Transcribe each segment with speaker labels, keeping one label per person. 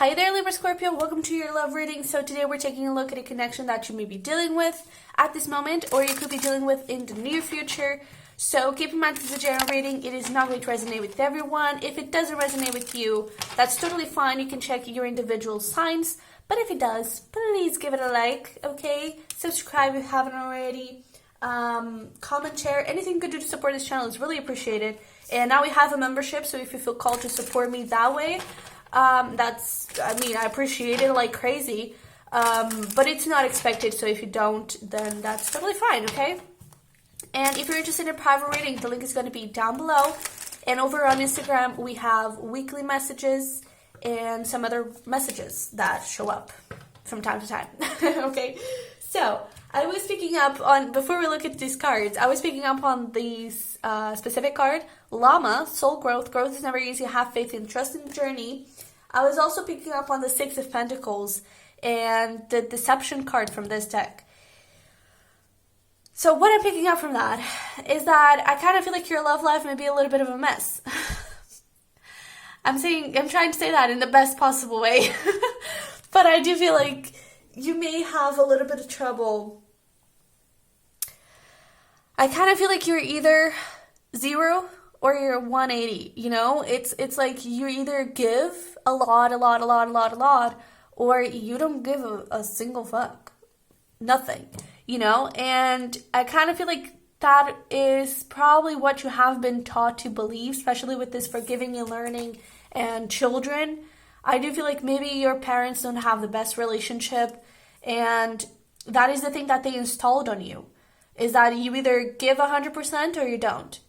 Speaker 1: Hi there, Libra-Scorpio. Welcome to your love reading. So today we're taking a look at a connection that you may be dealing with at this moment, or you could be dealing with in the near future. So keep in mind, this is a general reading. It is not going to resonate with everyone. If it doesn't resonate with you, that's totally fine. You can check your individual signs. But if it does, please give it a like, okay? Subscribe if you haven't already. Comment, share. Anything you could do to support this channel is really appreciated. And now we have a membership, so if you feel called to support me that way, I appreciate it like crazy, but it's not expected, so if you don't, then that's totally fine, okay? And if you're interested in a private reading, the link is going to be down below, and over on Instagram, we have weekly messages and some other messages that show up from time to time, okay? So, I was picking up on, before we look at these cards, I was picking up on these specific card, Llama, Soul Growth. Growth is never easy. Have faith and trust in the journey. I was also picking up on the Six of Pentacles and the Deception card from this deck. So what I'm picking up from that is that I kind of feel like your love life may be a little bit of a mess. I'm trying to say that in the best possible way. But I do feel like you may have a little bit of trouble. I kind of feel like you're either 0 or you're 180, you know? It's like you either give a lot, or you don't give a single fuck. Nothing, you know? And I kind of feel like that is probably what you have been taught to believe, especially with this forgiving and learning and children. I do feel like maybe your parents don't have the best relationship, and that is the thing that they installed on you, is that you either give 100% or you don't.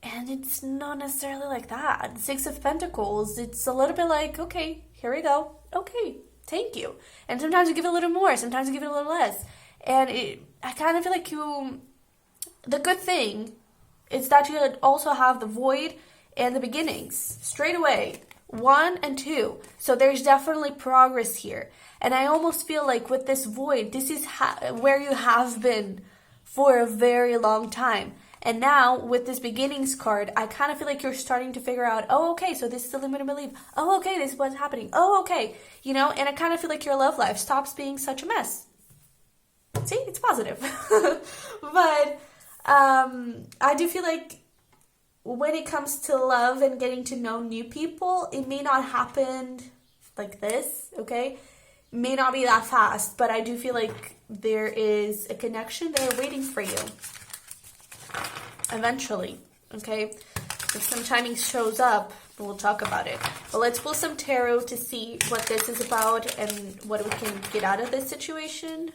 Speaker 1: And it's not necessarily like that. Six of Pentacles, it's a little bit like, okay, here we go. Okay, thank you. And sometimes you give it a little more, sometimes you give it a little less. And I kind of feel like the good thing is that you also have the void and the beginnings straight away. 1 and 2. So there's definitely progress here. And I almost feel like with this void, this is where you have been for a very long time. And now, with this beginnings card, I kind of feel like you're starting to figure out, oh, okay, so this is the limited belief. Oh, okay, this is what's happening. Oh, okay, you know, and I kind of feel like your love life stops being such a mess. See, it's positive. But I do feel like when it comes to love and getting to know new people, it may not happen like this, okay? It may not be that fast, but I do feel like there is a connection there waiting for you. Eventually, okay? If some timing shows up, we'll talk about it. But let's pull some tarot to see what this is about and what we can get out of this situation.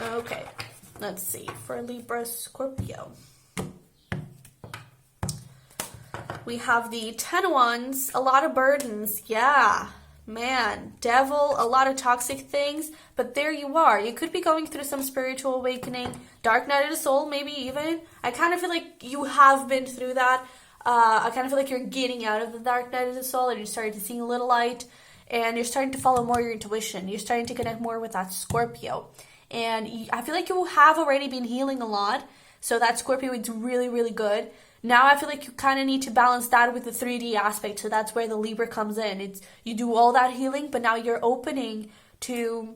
Speaker 1: Okay, let's see. For Libra-Scorpio, we have the 10 of Wands, a lot of burdens. Yeah, man, devil, a lot of toxic things. But there you are. You could be going through some spiritual awakening, dark night of the soul, maybe even. I kind of feel like you have been through that. I kind of feel like you're getting out of the dark night of the soul and you're starting to see a little light. And you're starting to follow more your intuition. You're starting to connect more with that Scorpio. And I feel like you have already been healing a lot. So that Scorpio is really, really good. Now I feel like you kind of need to balance that with the 3D aspect. So that's where the Libra comes in. You do all that healing, but now you're opening to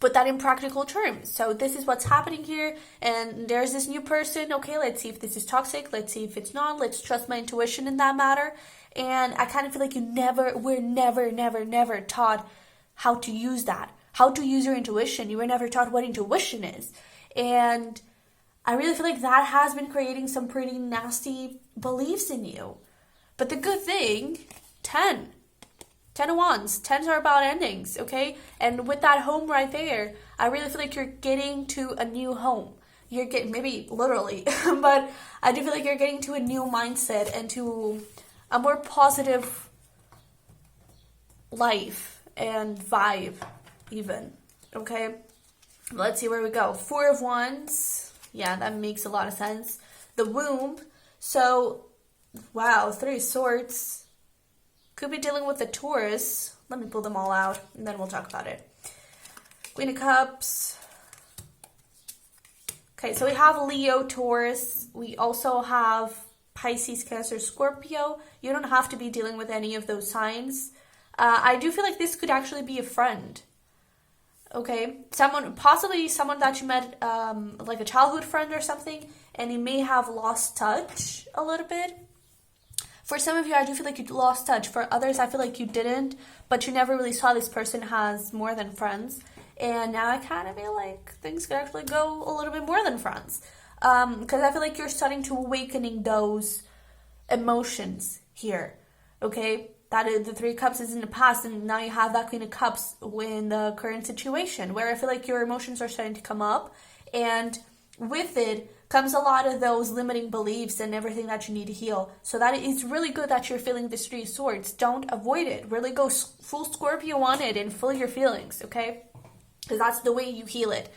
Speaker 1: put that in practical terms. So this is what's happening here. And there's this new person. Okay, let's see if this is toxic. Let's see if it's not. Let's trust my intuition in that matter. And I kind of feel like we're never taught how to use that. How to use your intuition. You were never taught what intuition is. And I really feel like that has been creating some pretty nasty beliefs in you. But the good thing, 10 of Wands. 10s are about endings, okay? And with that home right there, I really feel like you're getting to a new home. You're getting, maybe literally, but I do feel like you're getting to a new mindset and to a more positive life and vibe even, okay? Let's see where we go. 4 of Wands. Yeah, that makes a lot of sense. The womb. So, wow, 3 of Swords. Could be dealing with a Taurus. Let me pull them all out, and then we'll talk about it. Queen of Cups. Okay, so we have Leo, Taurus. We also have Pisces, Cancer, Scorpio. You don't have to be dealing with any of those signs. I do feel like this could actually be a friend. Okay, possibly someone that you met, like a childhood friend or something, and you may have lost touch a little bit. For some of you, I do feel like you lost touch. For others, I feel like you didn't, but you never really saw this person has more than friends. And now I kind of feel like things could actually go a little bit more than friends. Because I feel like you're starting to awakening those emotions here. Okay? That is, the Three of Cups is in the past, and now you have that Queen of Cups in the current situation, where I feel like your emotions are starting to come up, and with it comes a lot of those limiting beliefs and everything that you need to heal. So that it's really good that you're feeling this Three of Swords. Don't avoid it. Really go full Scorpio on it and feel your feelings, okay? Because that's the way you heal it.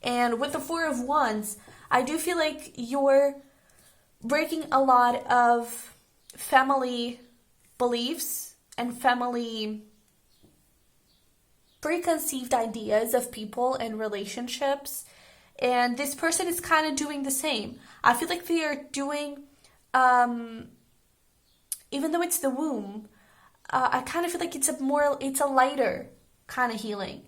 Speaker 1: And with the Four of Wands, I do feel like you're breaking a lot of family beliefs and family preconceived ideas of people and relationships. And this person is kind of doing the same. I feel like they are doing, even though it's the womb, I kind of feel like it's a lighter kind of healing.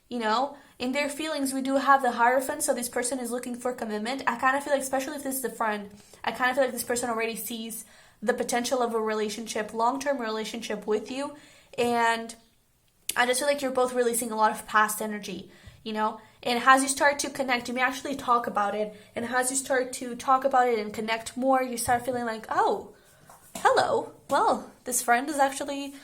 Speaker 1: You know, in their feelings, we do have the Hierophant, so this person is looking for commitment. I kind of feel like, especially if this is a friend, I kind of feel like this person already sees the potential of a relationship, long-term relationship with you. And I just feel like you're both releasing a lot of past energy, you know? And as you start to connect, you may actually talk about it. And as you start to talk about it and connect more, you start feeling like, oh, hello. Well, this friend is actually,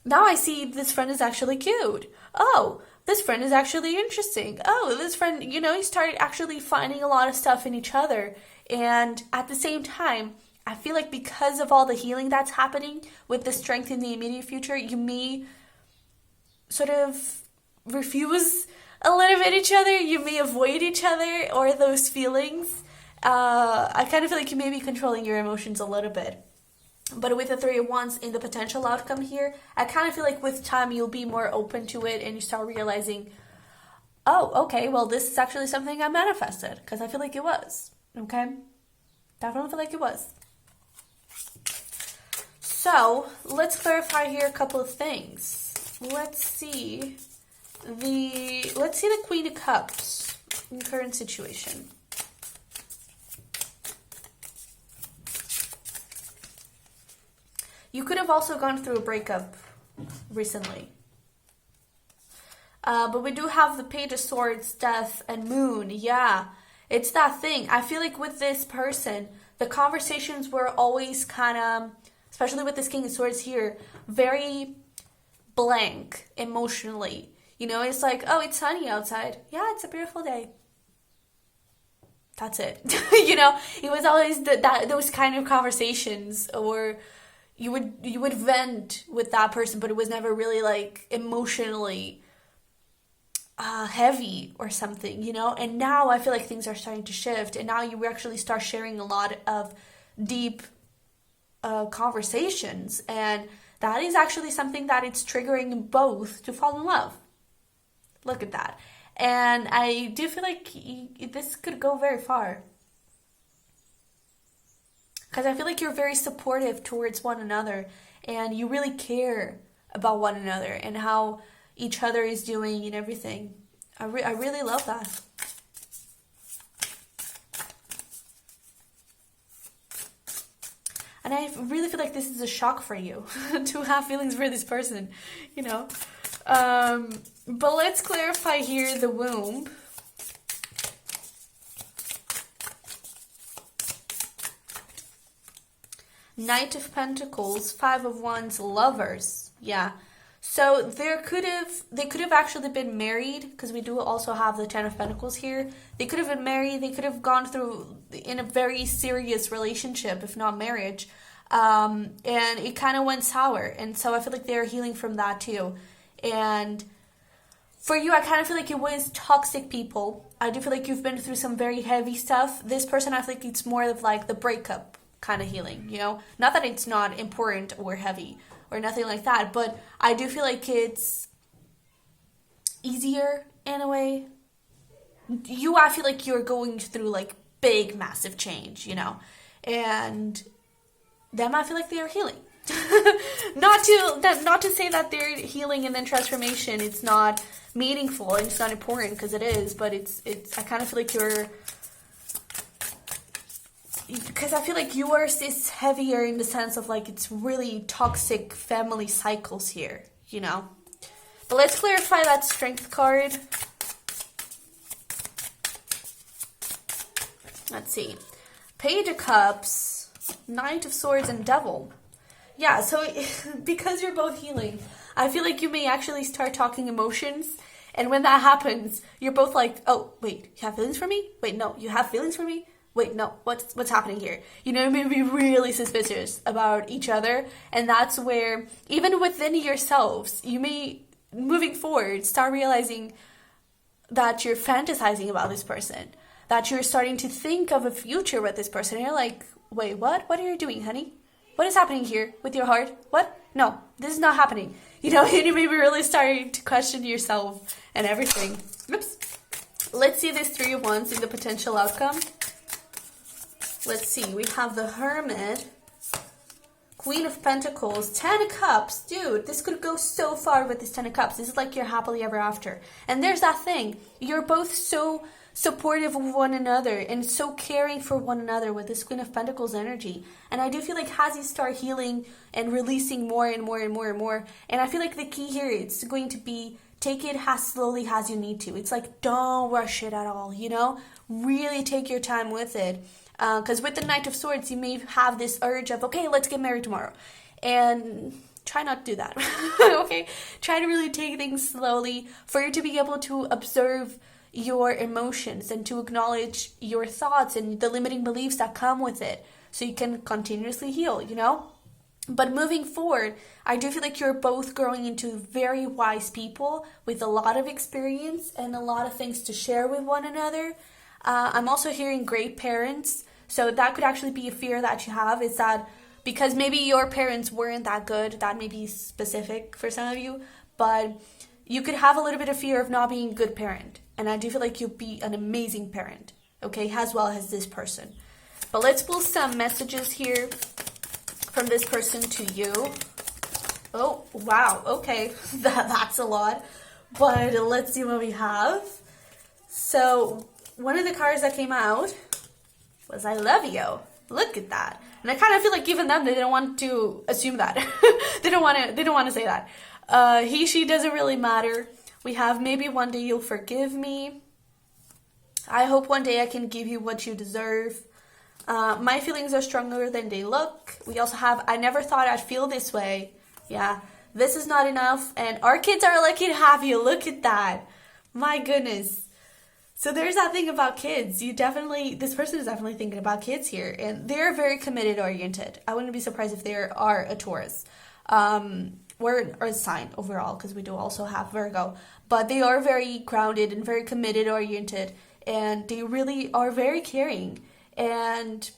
Speaker 1: now I see this friend is actually cute. Oh, this friend is actually interesting. Oh, this friend, you know, you start actually finding a lot of stuff in each other. And at the same time, I feel like because of all the healing that's happening with the strength in the immediate future, you may sort of refuse a little bit each other. You may avoid each other or those feelings. I kind of feel like you may be controlling your emotions a little bit. But with the Three of Wands in the potential outcome here, I kind of feel like with time you'll be more open to it and you start realizing, oh, okay, well, this is actually something I manifested, because I feel like it was. Okay? Definitely feel like it was. So, let's clarify here a couple of things. Let's see the Queen of Cups in current situation. You could have also gone through a breakup recently. But we do have the Page of Swords, Death, and Moon. Yeah, it's that thing. I feel like with this person, the conversations were always kind of, especially with this King of Swords here, very blank emotionally. You know, it's like, oh, it's sunny outside. Yeah, it's a beautiful day. That's it. You know, it was always those kind of conversations, or you would vent with that person, but it was never really like emotionally heavy or something, you know. And now I feel like things are starting to shift, and now you actually start sharing a lot of deep conversations, and that is actually something that it's triggering both to fall in love. Look at that. And I do feel like this could go very far. Because I feel like you're very supportive towards one another, and you really care about one another and how each other is doing and everything. I really love that. And I really feel like this is a shock for you to have feelings for this person, you know. But let's clarify here the womb. Knight of Pentacles, Five of Wands, Lovers. Yeah. So they could have actually been married, because we do also have the Ten of Pentacles here. They could have been married. They could have gone through in a very serious relationship, if not marriage. And it kind of went sour. And so I feel like they're healing from that too. And for you, I kind of feel like it was toxic people. I do feel like you've been through some very heavy stuff. This person, I think it's more of like the breakup kind of healing, you know? Not that it's not important or heavy or nothing like that, but I do feel like it's easier in a way. I feel like you're going through like big, massive change, you know? And them, I feel like they are healing. Not to say that they're healing and then transformation, it's not meaningful and it's not important, because it is, but it's I kind of feel like you're, because I feel like yours is heavier in the sense of like it's really toxic family cycles here, you know. But let's clarify that strength card. Let's see. Page of Cups, Knight of Swords, and Devil. Yeah, so because you're both healing, I feel like you may actually start talking emotions. And when that happens, you're both like, oh, wait, you have feelings for me? Wait, no, you have feelings for me? Wait, no, what's happening here? You know, you may be really suspicious about each other. And that's where, even within yourselves, you may, moving forward, start realizing that you're fantasizing about this person. That you're starting to think of a future with this person. And you're like, wait, what? What are you doing, honey? What is happening here with your heart? What? No, this is not happening. You know, and you may be really starting to question yourself and everything. Oops. Let's see this Three of Wands in the potential outcome. Let's see. We have the Hermit, Queen of Pentacles, Ten of Cups. Dude, this could go so far with this Ten of Cups. This is like your happily ever after. And there's that thing. You're both so supportive of one another and so caring for one another with this Queen of Pentacles energy. And I do feel like as you start healing and releasing more and more and more and more, and I feel like the key here is going to be take it as slowly as you need to. It's like, don't rush it at all, you know? Really take your time with it. Because with the Knight of Swords, you may have this urge of, okay, let's get married tomorrow. And try not to do that, okay? Try to really take things slowly for you to be able to observe your emotions and to acknowledge your thoughts and the limiting beliefs that come with it so you can continuously heal, you know? But moving forward, I do feel like you're both growing into very wise people with a lot of experience and a lot of things to share with one another. I'm also hearing great parents. So that could actually be a fear that you have, is that because maybe your parents weren't that good, that may be specific for some of you, but you could have a little bit of fear of not being a good parent. And I do feel like you'll be an amazing parent, okay, as well as this person. But let's pull some messages here from this person to you. Oh, wow, okay, that's a lot. But let's see what we have. So one of the cards that came out was I love you. Look at that. And I kind of feel like even them, they didn't want to assume that. They don't want to say that. He, she doesn't really matter. We have maybe one day you'll forgive me. I hope one day I can give you what you deserve. My feelings are stronger than they look. We also have I never thought I'd feel this way. Yeah, this is not enough. And our kids are lucky to have you. Look at that. My goodness. So there's that thing about kids. This person is definitely thinking about kids here. And they're very committed oriented. I wouldn't be surprised if they are a Taurus. Or a sign overall, because we do also have Virgo. But they are very grounded and very committed oriented. And they really are very caring. And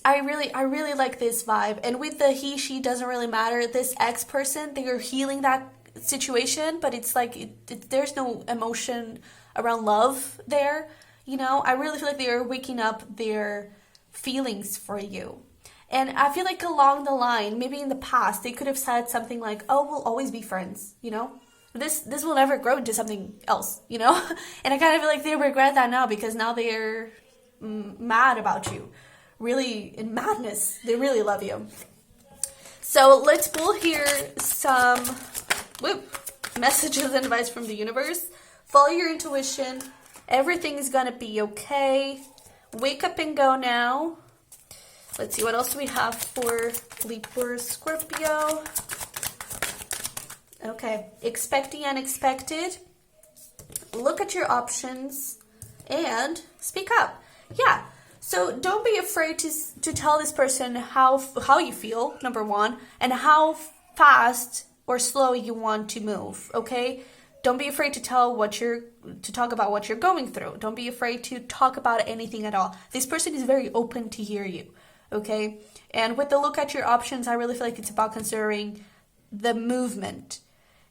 Speaker 1: I really like this vibe. And with the he, she doesn't really matter. This ex person, they are healing that situation, but it's like there's no emotion around love there. You know, I really feel like they are waking up their feelings for you. And I feel like along the line, maybe in the past, they could have said something like, oh, we'll always be friends, you know? This will never grow into something else, you know? And I kind of feel like they regret that now, because now they're mad about you. Really, in madness. They really love you. So let's pull here some messages and advice from the universe. Follow your intuition. Everything is going to be okay. Wake up and go now. Let's see, what else do we have for Libra-Scorpio? Okay, expect the unexpected. Look at your options and speak up. Yeah, so don't be afraid to tell this person how you feel, number one, and how fast or slow you want to move, okay? Don't be afraid to talk about what you're going through. Don't be afraid to talk about anything at all. This person is very open to hear you. Okay, and with the look at your options, I really feel like it's about considering the movement.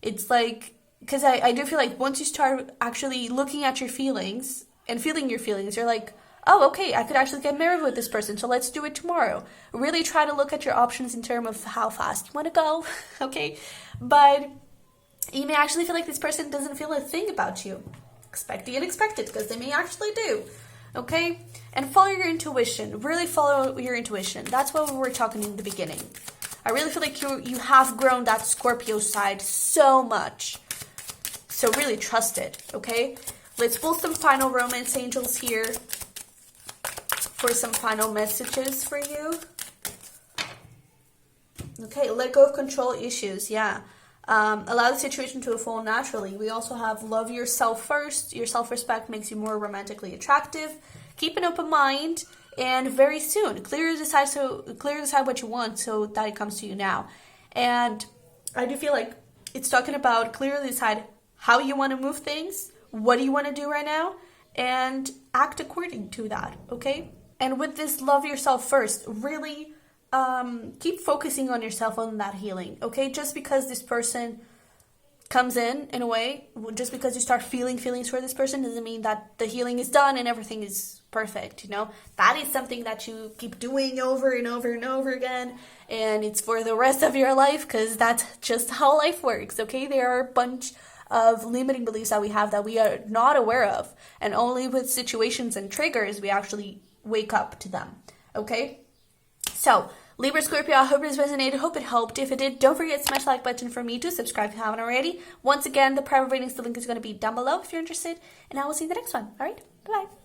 Speaker 1: It's like, because I do feel like once you start actually looking at your feelings and feeling your feelings, you're like, oh, okay, I could actually get married with this person, so let's do it tomorrow. Really try to look at your options in terms of how fast you want to go, okay? But you may actually feel like this person doesn't feel a thing about you. Expect the unexpected, because they may actually do, okay? And follow your intuition. Really follow your intuition. That's what we were talking in the beginning. I really feel like you have grown that Scorpio side so much. So really trust it, okay? Let's pull some final romance angels here for some final messages for you. Okay, let go of control issues, yeah. Allow the situation to unfold naturally. We also have love yourself first. Your self-respect makes you more romantically attractive. Keep an open mind, and very soon, clearly decide what you want so that it comes to you now. And I do feel like it's talking about clearly decide how you want to move things, what do you want to do right now, and act according to that, okay? And with this love yourself first, really keep focusing on yourself, on that healing, okay? Just because this person comes in a way, just because you start feeling feelings for this person doesn't mean that the healing is done and everything is perfect, you know? That is something that you keep doing over and over and over again, and it's for the rest of your life, because that's just how life works, okay? There are a bunch of limiting beliefs that we have that we are not aware of, and only with situations and triggers we actually wake up to them, okay? So, Libra Scorpio, I hope this resonated, hope it helped. If it did, don't forget to smash the like button for me to subscribe if you haven't already. Once again, the private readings, the link is going to be down below if you're interested, and I will see you in the next one. All right, bye-bye.